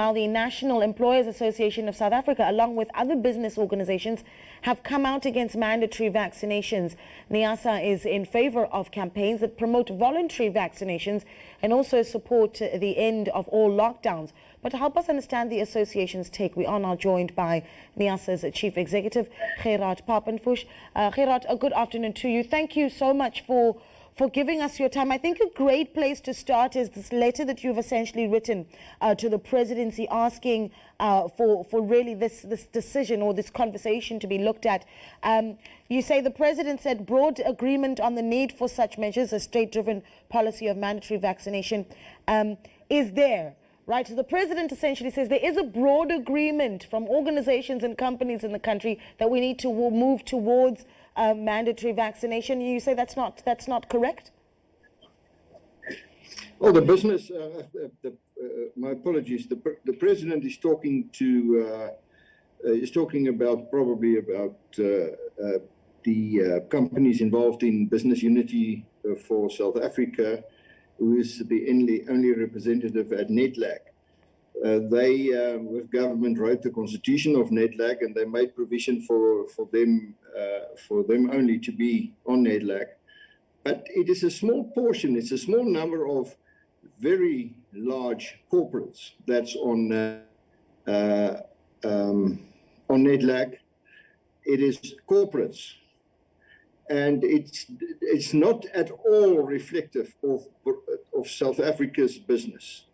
Now, the National Employers Association of South Africa, along with other business organizations, have come out against mandatory vaccinations. NEASA is in favor of campaigns that promote voluntary vaccinations and also support the end of all lockdowns. But to help us understand the association's take, we are now joined by NEASA's Chief Executive, Gerhard Papenfus. Gerhard, a good afternoon to you. Thank you so much for giving us your time. I think a great place to start is this letter that you've essentially written to the presidency asking for really this decision or this conversation to be looked at. You say the president said broad agreement on the need for such measures, a state-driven policy of mandatory vaccination is there. Right, so the president essentially says there is a broad agreement from organizations and companies in the country that we need to move towards mandatory vaccination. You say that's not correct? Well, the business, my apologies. The president is talking about probably about the companies involved in business unity for South Africa, who is the only representative at NEDLAC. They, with government, wrote the constitution of NEDLAC, and they made provision for them only to be on NEDLAC. But it is a small portion. It's a small number of very large corporates that's on NEDLAC. It is corporates. And it's not at all reflective of South Africa's business.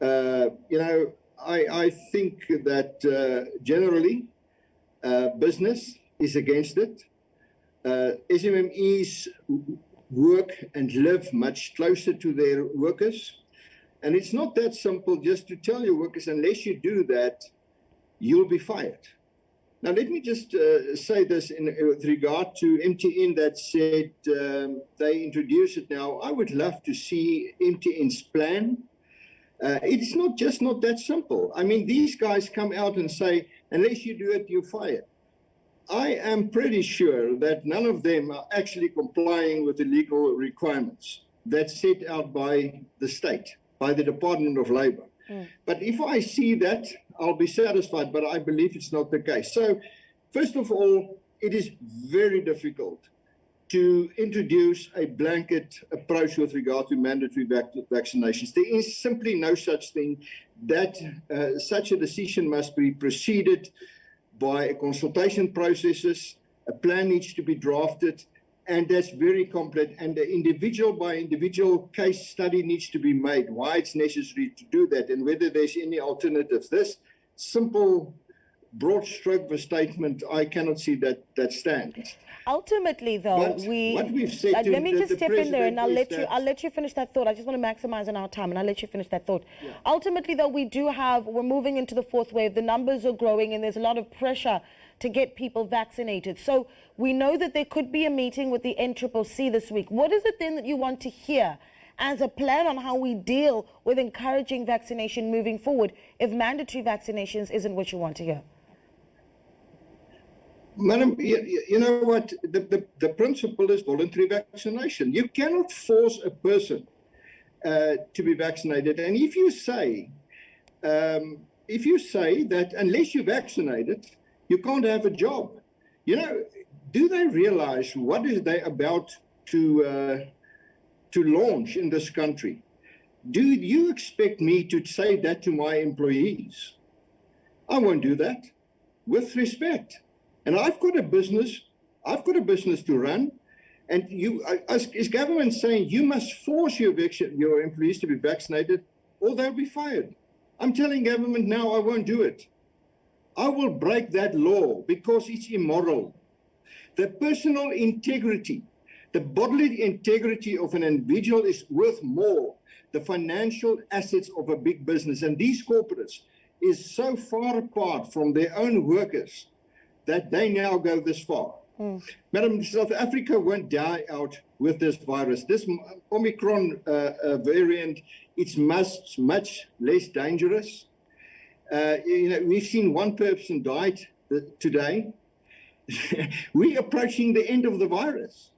I think that generally business is against it. SMMEs work and live much closer to their workers. And it's not that simple just to tell your workers, unless you do that, you'll be fired. Now, let me just say this with regard to MTN that said they introduce it now. I would love to see MTN's plan. It's not that simple. I mean, these guys come out and say, unless you do it, you're fired. I am pretty sure that none of them are actually complying with the legal requirements that's set out by the state, by the Department of Labor. But if I see that, I'll be satisfied, but I believe it's not the case. So, first of all, it is very difficult to introduce a blanket approach with regard to mandatory vaccinations. There is simply no such thing. That such a decision must be preceded by consultation processes. A plan needs to be drafted, and that's very complex. And the individual by individual case study needs to be made, why it's necessary to do that, and whether there's any alternatives. This simple, broad stroke of a statement, I cannot see that stands. Ultimately, though, what we've said let me just step in there, and I'll let you finish that thought. I just want to maximize on our time, and I'll let you finish that thought. Yeah. Ultimately, though, we're moving into the fourth wave. The numbers are growing, and there's a lot of pressure to get people vaccinated. So we know that there could be a meeting with the NCCC this week. What is it then that you want to hear as a plan on how we deal with encouraging vaccination moving forward if mandatory vaccinations isn't what you want to hear? Madam, you know what? The principle is voluntary vaccination. You cannot force a person to be vaccinated. And if you say that unless you're vaccinated, you can't have a job. Do they realize what is they about to launch in this country? Do you expect me to say that to my employees? I won't do that, with respect. And I've got a business to run, and is government saying you must force your employees to be vaccinated or they'll be fired? I'm telling government now I won't do it. I will break that law because it's immoral. The personal integrity, the bodily integrity of an individual is worth more the financial assets of a big business. And these corporates is so far apart from their own workers that they now go this far. Madam, South Africa won't die out with this virus. This Omicron variant, it's much less dangerous. We've seen one person died today. We're approaching the end of the virus.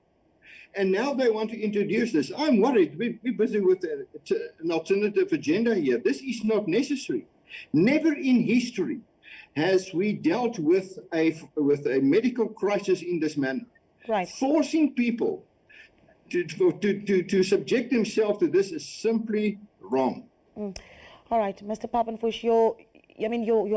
And now they want to introduce this. I'm worried. We're busy with an alternative agenda here. This is not necessary. Never in history has we dealt with a medical crisis in this manner. Right. Forcing people to subject themselves to this is simply wrong. All right, Mr. Papenfus, your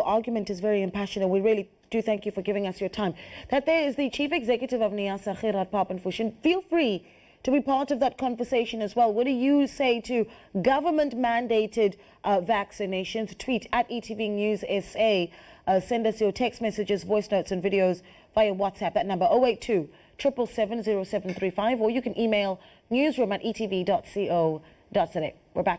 argument is very impassioned, and we really do thank you for giving us your time. That there is the Chief Executive of NEASA, Gerhard Papenfus, and feel free to be part of that conversation as well. What do you say to government-mandated vaccinations? Tweet at ETV News SA. Send us your text messages, voice notes, and videos via WhatsApp. That number 082 777 0735, or you can email newsroom@etv.co.za. We're back.